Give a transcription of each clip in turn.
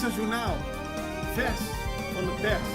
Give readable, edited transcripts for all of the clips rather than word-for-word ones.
Extra Journaal, vers van de pers.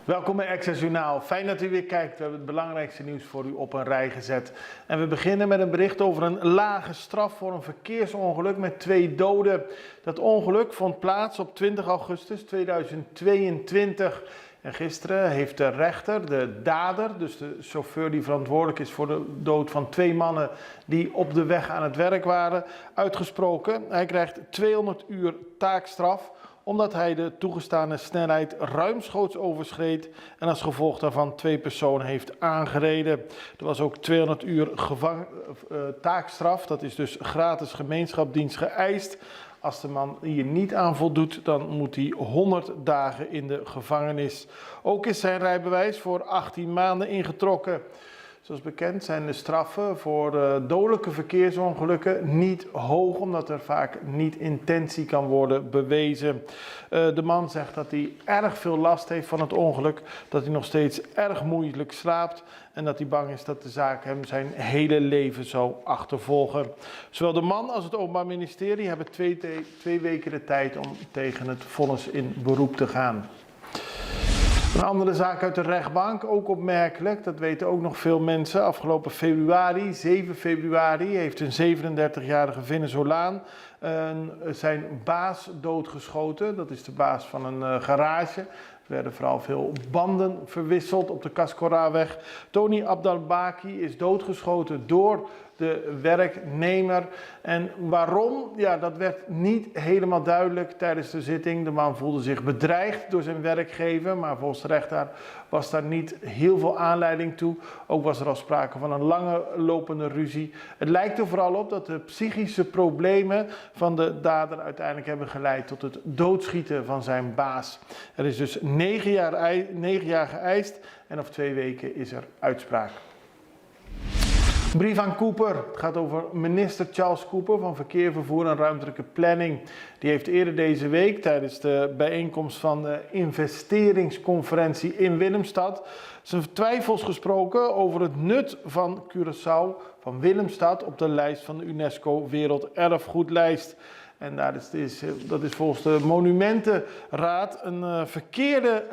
Welkom bij Extra Journaal. Fijn dat u weer kijkt. We hebben het belangrijkste nieuws voor u op een rij gezet. En we beginnen met een bericht over een lage straf voor een verkeersongeluk met 2 doden. Dat ongeluk vond plaats op 20 augustus 2022. En gisteren heeft de rechter, de dader, dus de chauffeur die verantwoordelijk is voor de dood van 2 mannen die op de weg aan het werk waren, uitgesproken. Hij krijgt 200 uur taakstraf omdat hij de toegestane snelheid ruimschoots overschreed en als gevolg daarvan 2 personen heeft aangereden. Er was ook 200 uur taakstraf, dat is dus gratis gemeenschapsdienst geëist. Als de man hier niet aan voldoet, dan moet hij 100 dagen in de gevangenis. Ook is zijn rijbewijs voor 18 maanden ingetrokken. Zoals bekend zijn de straffen voor dodelijke verkeersongelukken niet hoog, omdat er vaak niet intentie kan worden bewezen. De man zegt dat hij erg veel last heeft van het ongeluk, dat hij nog steeds erg moeilijk slaapt en dat hij bang is dat de zaak hem zijn hele leven zou achtervolgen. Zowel de man als het Openbaar Ministerie hebben 2 weken de tijd om tegen het vonnis in beroep te gaan. Een andere zaak uit de rechtbank, ook opmerkelijk, dat weten ook nog veel mensen. Afgelopen februari, 7 februari, heeft een 37-jarige Venezolaan zijn baas doodgeschoten. Dat is de baas van een garage. Er werden vooral veel banden verwisseld op de Cascoraweg. Tony Abdelbaki is doodgeschoten door de werknemer. En waarom? Ja, dat werd niet helemaal duidelijk tijdens de zitting. De man voelde zich bedreigd door zijn werkgever, maar volgens de rechter was daar niet heel veel aanleiding toe. Ook was er al sprake van een lange lopende ruzie. Het lijkt er vooral op dat de psychische problemen van de dader uiteindelijk hebben geleid tot het doodschieten van zijn baas. Er is dus 9 jaar geëist en over 2 weken is er uitspraak. Een brief aan Cooper. Het gaat over minister Charles Cooper van Verkeer, Vervoer en Ruimtelijke Planning. Die heeft eerder deze week tijdens de bijeenkomst van de investeringsconferentie in Willemstad zijn twijfels gesproken over het nut van Curaçao, van Willemstad, op de lijst van de UNESCO Werelderfgoedlijst. En dat is volgens de Monumentenraad een verkeerde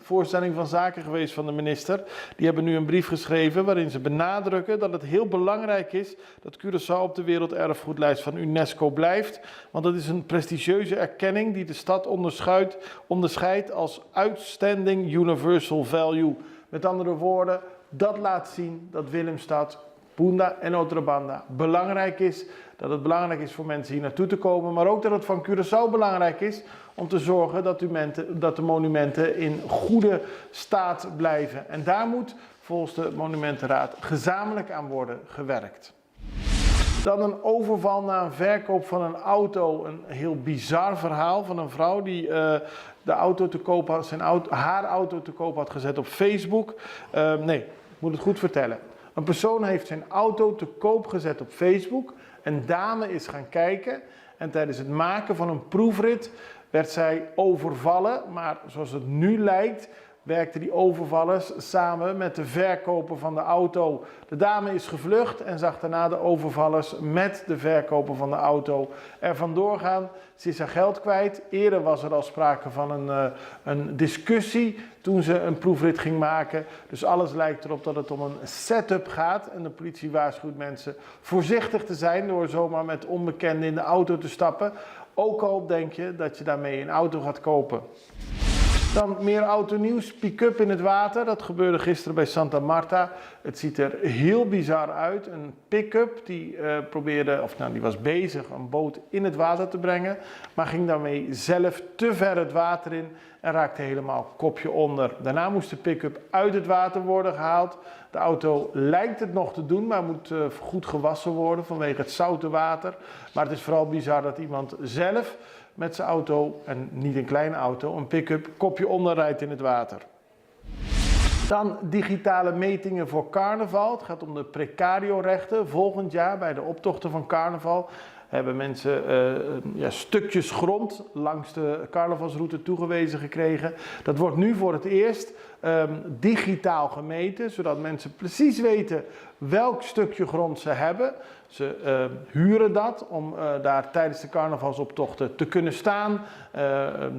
voorstelling van zaken geweest van de minister. Die hebben nu een brief geschreven waarin ze benadrukken dat het heel belangrijk is dat Curaçao op de Werelderfgoedlijst van UNESCO blijft. Want dat is een prestigieuze erkenning die de stad onderscheidt als Outstanding Universal Value. Met andere woorden, dat laat zien dat Willemstad, Punda en Otrobanda belangrijk is. Dat het belangrijk is voor mensen hier naartoe te komen, maar ook dat het van Curaçao belangrijk is om te zorgen dat de monumenten in goede staat blijven. En daar moet volgens de Monumentenraad gezamenlijk aan worden gewerkt. Dan een overval na een verkoop van een auto. Een heel bizar verhaal van een vrouw die haar auto te koop had gezet op Facebook. Ik moet het goed vertellen. Een persoon heeft zijn auto te koop gezet op Facebook. Een dame is gaan kijken en tijdens het maken van een proefrit werd zij overvallen. Maar zoals het nu lijkt, werkten die overvallers samen met de verkoper van de auto. De dame is gevlucht en zag daarna de overvallers met de verkoper van de auto er vandoor gaan. Ze is haar geld kwijt. Eerder was er al sprake van een discussie toen ze een proefrit ging maken. Dus alles lijkt erop dat het om een setup gaat. En de politie waarschuwt mensen voorzichtig te zijn door zomaar met onbekenden in de auto te stappen. Ook al denk je dat je daarmee een auto gaat kopen. Dan meer autonieuws. Pick-up in het water. Dat gebeurde gisteren bij Santa Marta. Het ziet er heel bizar uit. Een pick-up die die was bezig een boot in het water te brengen. Maar ging daarmee zelf te ver het water in en raakte helemaal kopje onder. Daarna moest de pick-up uit het water worden gehaald. De auto lijkt het nog te doen, maar moet goed gewassen worden vanwege het zoute water. Maar het is vooral bizar dat iemand zelf met zijn auto, en niet een kleine auto, een pick-up, kopje onder rijdt in het water. Dan digitale metingen voor carnaval. Het gaat om de precario-rechten. Volgend jaar bij de optochten van carnaval hebben mensen stukjes grond langs de carnavalsroute toegewezen gekregen. Dat wordt nu voor het eerst digitaal gemeten, zodat mensen precies weten welk stukje grond ze hebben. Ze huren dat om daar tijdens de carnavalsoptochten te kunnen staan,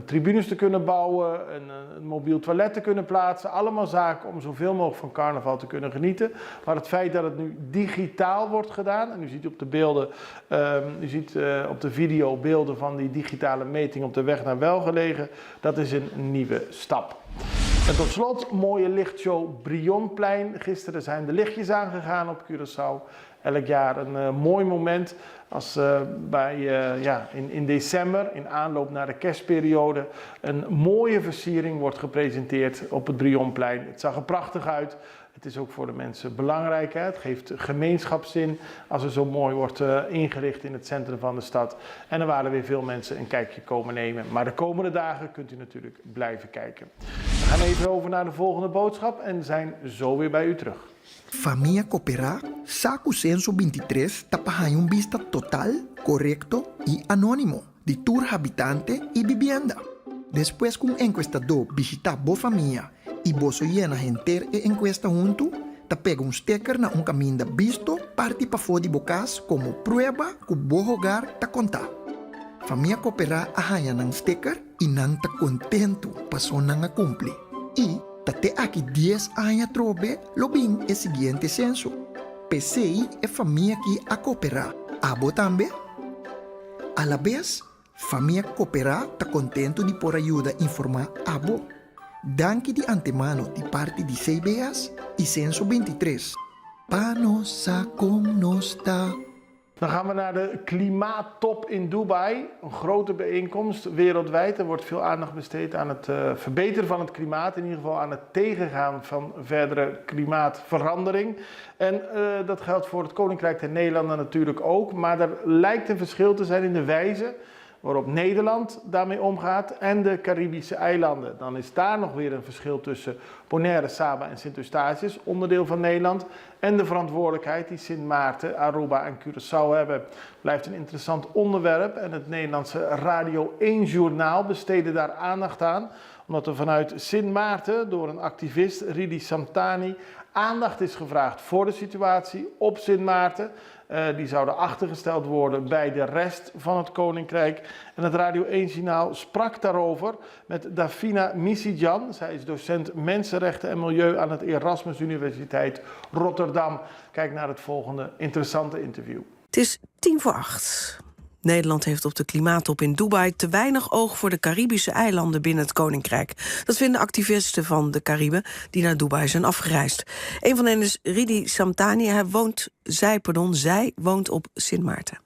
tribunes te kunnen bouwen, een mobiel toilet te kunnen plaatsen. Allemaal zaken om zoveel mogelijk van carnaval te kunnen genieten. Maar het feit dat het nu digitaal wordt gedaan, en u ziet op de beelden, op de video beelden van die digitale meting op de weg naar Welgelegen, dat is een nieuwe stap. En tot slot, mooie lichtshow Brionplein. Gisteren zijn de lichtjes aangegaan op Curaçao. Elk jaar een mooi moment als in december, in aanloop naar de kerstperiode, een mooie versiering wordt gepresenteerd op het Brionplein. Het zag er prachtig uit. Het is ook voor de mensen belangrijk. Hè? Het geeft gemeenschapszin als er zo mooi wordt ingericht in het centrum van de stad. En er waren weer veel mensen een kijkje komen nemen. Maar de komende dagen kunt u natuurlijk blijven kijken. We gaan even over naar de volgende boodschap en zijn zo weer bij u terug. Familia Coopera, Saco Censo 23 tapahay un vista total, correcto y anónimo de tour habitante y vivienda. Después que un encuestador visita bo familia y vos llena gente e encuesta junto, te pega un sticker na un caminho visto parte pa fora de bocas como prueba que bo hogar ta conta. Familia Coopera ahaya ng sticker y nang ta contento paso nang cumpli. Y tate aqui 10 anos trobe lo bem é seguinte censo. PCI é família que a cooperar. Abo também. A la vez, família cooperar está contento de por ajuda informar abo. Danke de antemano de parte de CBS e Censo 23. Panosa como nos está. Dan gaan we naar de klimaattop in Dubai. Een grote bijeenkomst wereldwijd. Er wordt veel aandacht besteed aan het verbeteren van het klimaat. In ieder geval aan het tegengaan van verdere klimaatverandering. En dat geldt voor het Koninkrijk der Nederlanden natuurlijk ook. Maar er lijkt een verschil te zijn in de wijze waarop Nederland daarmee omgaat en de Caribische eilanden. Dan is daar nog weer een verschil tussen Bonaire, Saba en Sint-Eustatius, onderdeel van Nederland, en de verantwoordelijkheid die Sint Maarten, Aruba en Curaçao hebben. Blijft een interessant onderwerp en het Nederlandse Radio 1 journaal besteedde daar aandacht aan, omdat er vanuit Sint Maarten door een activist, Ridi Samtani, aandacht is gevraagd voor de situatie op Sint Maarten. Die zouden achtergesteld worden bij de rest van het Koninkrijk. En het Radio 1-journaal sprak daarover met Davina Misidjan. Zij is docent Mensenrechten en Milieu aan het Erasmus Universiteit Rotterdam. Kijk naar het volgende interessante interview. Het is 7:50. Nederland heeft op de klimaattop in Dubai te weinig oog voor de Caribische eilanden binnen het Koninkrijk. Dat vinden activisten van de Cariben die naar Dubai zijn afgereisd. Een van hen is Ridi Samtani. Zij woont op Sint Maarten.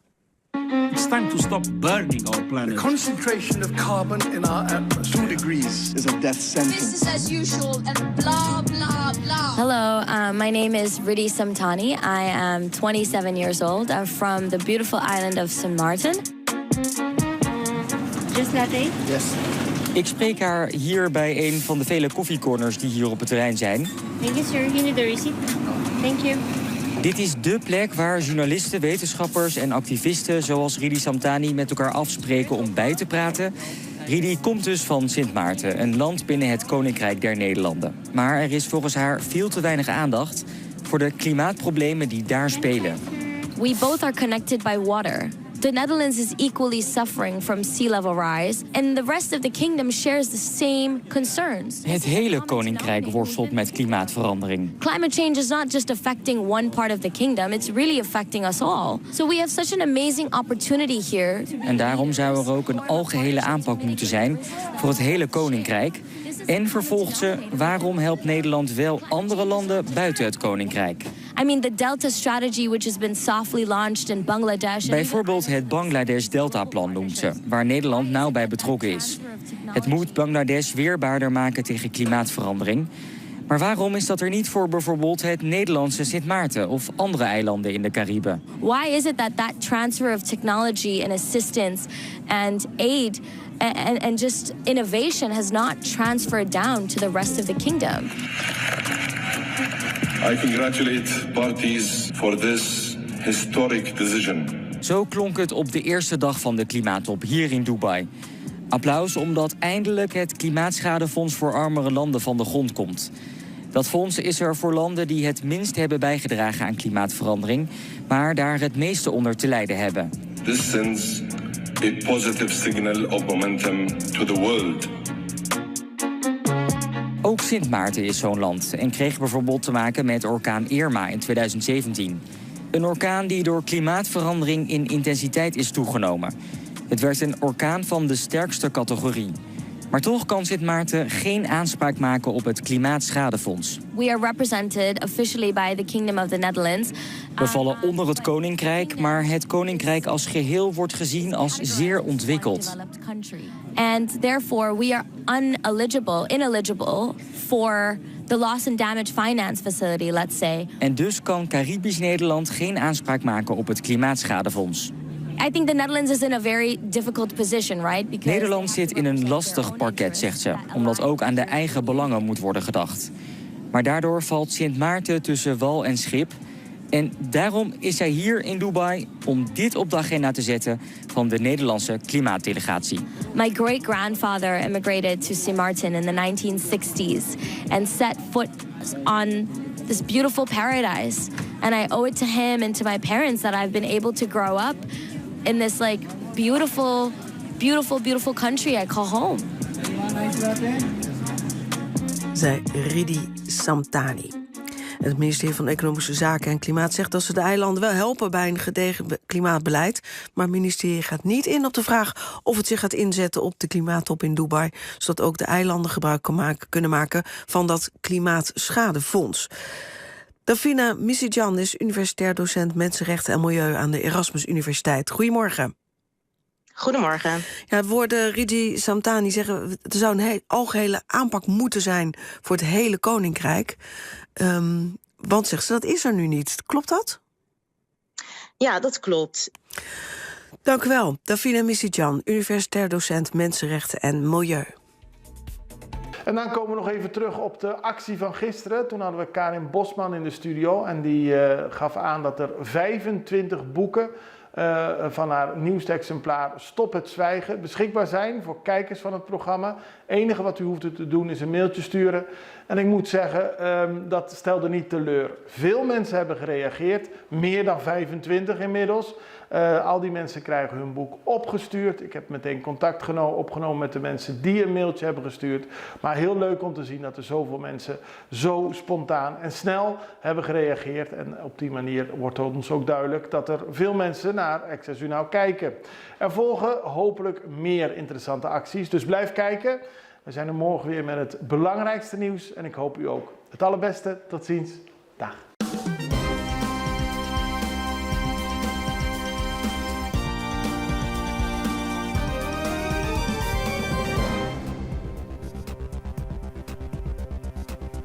It's time to stop burning our planet. The concentration of carbon in our atmosphere 2 degrees is a death sentence. Business as usual and blah, blah, blah. Hello, my name is Ridi Samtani. I am 27 years old. I'm from the beautiful island of St. Martin. Just latte? Yes. Ik spreek haar hier bij een van de vele koffiecorners die hier op het terrein zijn. Thank you, sir. You need the receipt. Thank you. Dit is dé plek waar journalisten, wetenschappers en activisten zoals Ridi Samtani met elkaar afspreken om bij te praten. Ridi komt dus van Sint Maarten, een land binnen het Koninkrijk der Nederlanden. Maar er is volgens haar veel te weinig aandacht voor de klimaatproblemen die daar spelen. We both are connected by water. The Netherlands is equally suffering from sea level rise, and the rest of the kingdom shares the same concerns. Het hele Koninkrijk worstelt met klimaatverandering. Climate change is not just affecting one part of the kingdom, it's really affecting us all. So we have such an amazing opportunity here. En daarom zou er ook een algehele aanpak moeten zijn voor het hele Koninkrijk. En vervolgt ze, waarom helpt Nederland wel andere landen buiten het Koninkrijk? I mean, the Delta strategy, which has been softly launched in Bangladesh. Bijvoorbeeld het Bangladesh Delta-plan noemt ze, waar Nederland nauw bij betrokken is. Het moet Bangladesh weerbaarder maken tegen klimaatverandering. Maar waarom is dat er niet voor bijvoorbeeld het Nederlandse Sint Maarten of andere eilanden in de Cariben? Why is it that transfer of technology and assistance and aid and just innovation has not transferred down to the rest of the kingdom? I congratulate parties for this historic decision. Zo klonk het op de eerste dag van de klimaattop hier in Dubai. Applaus omdat eindelijk het Klimaatschadefonds voor armere landen van de grond komt. Dat fonds is er voor landen die het minst hebben bijgedragen aan klimaatverandering, maar daar het meeste onder te lijden hebben. This sends a positive signal of momentum to the world. Ook Sint Maarten is zo'n land en kreeg bijvoorbeeld te maken met orkaan Irma in 2017. Een orkaan die door klimaatverandering in intensiteit is toegenomen. Het werd een orkaan van de sterkste categorie. Maar toch kan Sint Maarten geen aanspraak maken op het Klimaatschadefonds. We are represented officially by the Kingdom of the Netherlands. We vallen onder het Koninkrijk, maar het Koninkrijk als geheel wordt gezien als zeer ontwikkeld. And therefore we are ineligible for the loss and damage finance facility, let's say. En dus kan Caribisch Nederland geen aanspraak maken op het Klimaatschadefonds. I think the Netherlands is in a very difficult position, right? Because Nederland zit in een lastig parket, zegt ze, omdat ook aan de eigen belangen moet worden gedacht. Maar daardoor valt Sint Maarten tussen wal en schip. En daarom is zij hier in Dubai om dit op de agenda te zetten van de Nederlandse klimaatdelegatie. My great-grandfather immigrated to Sint Maarten in the 1960s and set foot on this beautiful paradise. And I owe it to him and to my parents that I've been able to grow up in this beautiful, beautiful, beautiful country I call home. Zei Ridi Samtani. Het ministerie van Economische Zaken en Klimaat zegt dat ze de eilanden wel helpen bij een gedegen klimaatbeleid. Maar het ministerie gaat niet in op de vraag of het zich gaat inzetten op de klimaattop in Dubai, zodat ook de eilanden gebruik kunnen maken van dat klimaatschadefonds. Davina Missidjan is universitair docent Mensenrechten en Milieu aan de Erasmus Universiteit. Goedemorgen. Goedemorgen. Ja, het woorden Ridi Samtani zeggen, er zou een algehele aanpak moeten zijn voor het hele Koninkrijk. Want, zegt ze, dat is er nu niet. Klopt dat? Ja, dat klopt. Dank u wel. Davina Missidjan, universitair docent Mensenrechten en Milieu. En dan komen we nog even terug op de actie van gisteren. Toen hadden we Karin Bosman in de studio en die gaf aan dat er 25 boeken van haar nieuwste exemplaar Stop het Zwijgen beschikbaar zijn voor kijkers van het programma. Het enige wat u hoeft te doen is een mailtje sturen. En ik moet zeggen, dat stelde niet teleur. Veel mensen hebben gereageerd, meer dan 25 inmiddels. Al die mensen krijgen hun boek opgestuurd. Ik heb meteen contact opgenomen met de mensen die een mailtje hebben gestuurd. Maar heel leuk om te zien dat er zoveel mensen zo spontaan en snel hebben gereageerd. En op die manier wordt ons ook duidelijk dat er veel mensen naar Access Now kijken. Er volgen hopelijk meer interessante acties, dus blijf kijken. We zijn er morgen weer met het belangrijkste nieuws en ik hoop u ook. Het allerbeste, tot ziens. Dag.